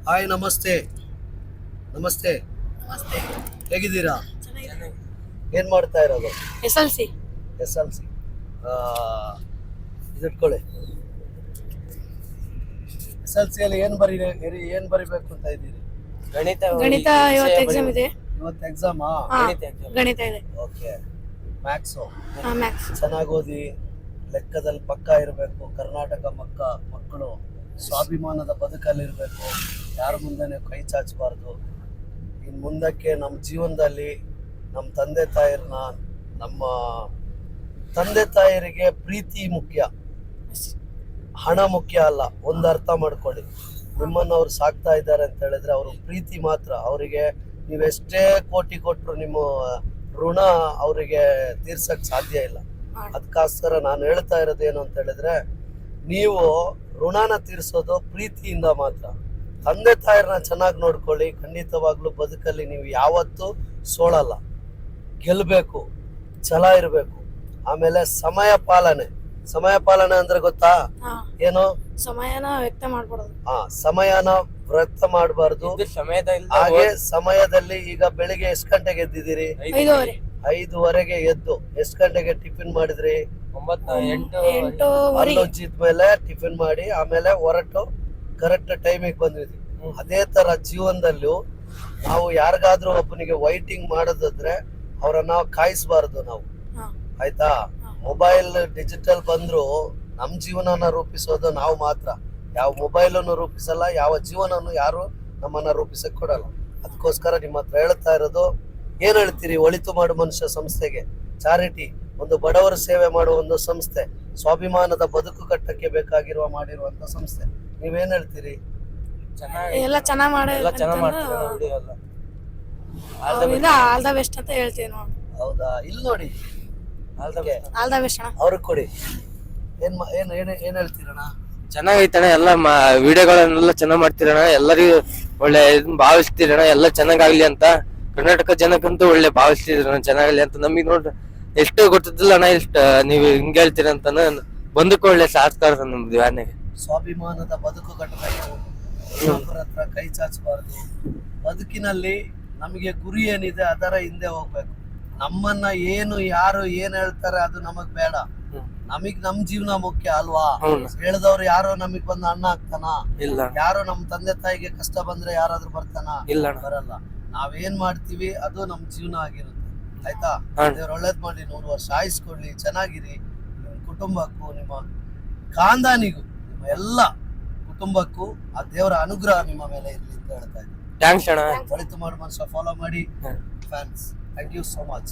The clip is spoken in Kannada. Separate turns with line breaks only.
ಹಾಯ್, ನಮಸ್ತೆ. ನಮಸ್ತೆ,
ನಮಸ್ತೆ.
ಹೇಗಿದ್ದೀರಾ?
ಚೆನ್ನಾಗಿದೆ.
ಏನ್ ಮಾಡ್ತಾ ಇರೋದು?
SLC.
SLC. ಇದಿಟ್ಕೊಳ್ಳಿ. SLC ಅಲ್ಲಿ ಏನ್ ಬರಿಬೇಕು ಅಂತ ಇದ್ದೀರಿ?
ಗಣಿತ ಇವತ್ತು ಎಕ್ಸಾಮ್ ಇದೆ.
ಇವತ್ತು ಎಕ್ಸಾಮಾ?
ಗಣಿತ ಇದೆ.
ಓಕೆ. Maths
maths.
ಚೆನ್ನಾಗಿ ಓದಿ, ಲೆಕ್ಕದಲ್ಲಿ ಪಕ್ಕ ಇರಬೇಕು. ಕರ್ನಾಟಕ ಮಕ್ಕಳು ಸ್ವಾಭಿಮಾನದ ಬದುಕಲ್ಲಿರಬೇಕು. ಯಾರ ಮುಂದೆನೆ ಕೈ ಚಾಚಬಾರ್ದು. ಇನ್ನು ಮುಂದಕ್ಕೆ ನಮ್ಮ ಜೀವನದಲ್ಲಿ ನಮ್ಮ ತಂದೆ ತಾಯರಿಗೆ ಪ್ರೀತಿ ಮುಖ್ಯ, ಹಣ ಮುಖ್ಯ ಅಲ್ಲ. ಒಂದು ಅರ್ಥ ಮಾಡ್ಕೊಳ್ಳಿ, ನಿಮ್ಮನ್ನು ಅವ್ರು ಸಾಕ್ತಾ ಇದ್ದಾರೆ ಅಂತ ಹೇಳಿದ್ರೆ ಅವರು ಪ್ರೀತಿ ಮಾತ್ರ. ಅವರಿಗೆ ನೀವೆಷ್ಟೇ ಕೋಟಿ ಕೊಟ್ಟರು ನಿಮ್ಮ ಋಣ ಅವರಿಗೆ ತೀರ್ಸಕ್ ಸಾಧ್ಯ ಇಲ್ಲ. ಅದಕ್ಕೋಸ್ಕರ ನಾನು ಹೇಳ್ತಾ ಇರೋದು ಏನು ಅಂತ ಹೇಳಿದ್ರೆ, ನೀವು ಋಣನ ತೀರ್ಸೋದು ಪ್ರೀತಿಯಿಂದ ಮಾತ್ರ. ತಂದೆ ತಾಯಿರನ್ನ ಚೆನ್ನಾಗಿ ನೋಡ್ಕೊಳ್ಳಿ. ಖಂಡಿತವಾಗ್ಲೂ ಬದುಕಲ್ಲಿ ನೀವು ಯಾವತ್ತೂ ಸೋಳಲ್ಲ. ಗೆಲ್ಲಬೇಕು, ಛಲ ಇರಬೇಕು. ಆಮೇಲೆ ಸಮಯ ಪಾಲನೆ ಅಂದ್ರೆ ಗೊತ್ತಾ? ಏನು?
ಸಮಯನ ವ್ಯಕ್ತ ಮಾಡ್ಬಾರ್ದು.
ಸಮಯನ ವ್ಯರ್ಥ ಮಾಡಬಾರ್ದು. ಹಾಗೆ ಸಮಯದಲ್ಲಿ ಈಗ ಬೆಳಿಗ್ಗೆ ಎಷ್ಟು ಗಂಟೆಗೆ ಎದ್ದಿದ್ದೀರಿ? 5:30ಗೆ ಎದ್ದು ಎಷ್ಟು ಗಂಟೆಗೆ ಟಿಫಿನ್ ಮಾಡಿದ್ರಿ? 8 ಮೇಲೆ ಟಿಫಿನ್ ಮಾಡಿ ಆಮೇಲೆ ಹೊರಟು ಕರೆಕ್ಟ್ ಟೈಮಿಗೆ ಬಂದಿದ್ವಿ. ಅದೇ ತರ ಜೀವನದಲ್ಲೂ ನಾವು ಯಾರಿಗಾದ್ರೂ ಒಬ್ಬನಿಗೆ ವೈಟಿಂಗ್ ಮಾಡೋದಾದ್ರೆ ಅವರನ್ನ ಕಾಯಿಸಬಾರ್ದು ನಾವು. ಆಯ್ತಾ? ಮೊಬೈಲ್ ಡಿಜಿಟಲ್ ಬಂದ್ರು ನಮ್ ಜೀವನನ ರೂಪಿಸೋದು ನಾವು ಮಾತ್ರ. ಯಾವ ಮೊಬೈಲನ್ನು ರೂಪಿಸಲ್ಲ, ಯಾವ ಜೀವನನು ಯಾರು ನಮ್ಮನ್ನ ರೂಪಿಸಕ್ ಕೊಡಲ್ಲ. ಅದಕ್ಕೋಸ್ಕರ ನಿಮ್ಮ ಹತ್ರ ಹೇಳ್ತಾ ಇರೋದು, ಏನ್ ಹೇಳ್ತೀರಿ? ಒಳಿತು ಮಾಡು ಮನುಷ್ಯ ಸಂಸ್ಥೆಗೆ, ಚಾರಿಟಿ, ಒಂದು ಬಡವರ ಸೇವೆ ಮಾಡುವ ಒಂದು ಸಂಸ್ಥೆ, ಸ್ವಾಭಿಮಾನದ ಬದುಕು ಕಟ್ಟಕ್ಕೆ ಮಾಡಿರುವಂತ ಸಂಸ್ಥೆ. ನೀವೇನ್ ಹೇಳ್ತೀರಿ?
ಎಲ್ಲ ಚೆನ್ನಾಗಿ ಆಲ್ ದ ಬೆಸ್ಟ್ ಅಂತ ಹೇಳ್ತೀವಿ ನೋಡಿ.
ಹೌದಾ? ಇಲ್ಲಿ ನೋಡಿ,
ಆಲ್ ದ ಬೆಸ್ಟ್ ಅಣ್ಣ.
ಅವ್ರಿಗೆ ಕೊಡಿ. ಏನ್ ಹೇಳ್ತೀರಣ್ಣ?
ಚೆನ್ನಾಗೈತಣ್ಣ. ಎಲ್ಲ ವಿಡಿಯೋಗಳನ್ನೆಲ್ಲ ಚೆನ್ನಾಗ್ ಮಾಡ್ತೀರಣ್ಣ. ಎಲ್ಲರಿಗೂ ಒಳ್ಳೆ ಭಾವಿಸ್ತೀರಣ್ಣ. ಎಲ್ಲ ಚೆನ್ನಾಗಾಗ್ಲಿ ಅಂತ ಕರ್ನಾಟಕ ಜನಕ್ಕಂತೂ ಒಳ್ಳೆ ಭಾವಿಸ್ತಿದ್ರಣ್ಣ. ಚೆನ್ನಾಗಲಿ ಅಂತ ನಮಗ್ ನೋಡ್ರಿ ಎಷ್ಟು ಗೊತ್ತಿಲ್ಲ ಅಣ್ಣ. ಇಷ್ಟ ನೀವು ಹಿಂಗ್ ಹೇಳ್ತೀರ ಅಂತ ಬಂದಕ್ಕೆ ಒಳ್ಳೆ ಸಾಸ್ಕಾರ ನಮ್ದು ಧ್ಯಾನಿಗೆ.
ಸ್ವಾಭಿಮಾನದ ಬದುಕು ಕಟ್ಟಬೇಕು, ಹತ್ರ ಕೈ ಚಾಚಬಾರ್ದು. ಬದುಕಿನಲ್ಲಿ ನಮಗೆ ಗುರಿ ಏನಿದೆ ಅದರ ಹಿಂದೆ ಹೋಗ್ಬೇಕು. ನಮ್ಮನ್ನ ಯಾರು ಏನ್ ಹೇಳ್ತಾರೆ ಅದು ನಮಗ್ ಬೇಡ. ನಮ್ ಜೀವನ ಮುಖ್ಯ ಅಲ್ವಾ? ಹೇಳ್ದವ್ರು ಯಾರೋ ನಮಗ್ ಬಂದು ಅಣ್ಣ ಹಾಕ್ತಾನ?
ಇಲ್ಲ.
ಯಾರೋ ನಮ್ ತಂದೆ ತಾಯಿಗೆ ಕಷ್ಟ ಬಂದ್ರೆ ಯಾರಾದ್ರೂ ಬರ್ತಾನ? ಬರಲ್ಲ. ನಾವೇನ್ ಮಾಡ್ತೀವಿ ಅದು ನಮ್ ಜೀವನ ಆಗಿರುತ್ತೆ. ಆಯ್ತಾ? ದೇವ್ರು ಒಳ್ಳೇದ್ ಮಾಡಿ 100 ವರ್ಷ ಆಯಿಸ್ಕೊಳ್ಳಿ. ಚೆನ್ನಾಗಿರಿ. ನಿಮ್ಮ ಕುಟುಂಬಕ್ಕೂ ನಿಮ್ಮ ಖಾನ್ದಾನಿಗೂ ನಿಮ್ಮ ಎಲ್ಲ ಕುಟುಂಬಕ್ಕೂ ಆ ದೇವರ ಅನುಗ್ರಹ ನಿಮ್ಮ ಮೇಲೆ ಇರ್ಲಿ ಅಂತ ಹೇಳ್ತಾ ಇದ್ದೀನಿ.
ಥ್ಯಾಂಕ್ಸ್ ಅಣ್ಣ.
ಒಳಿತು ಮಾಡು ಮನುಷ್ಯ ಫಾಲೋ ಮಾಡಿ. Fans, thank you so much.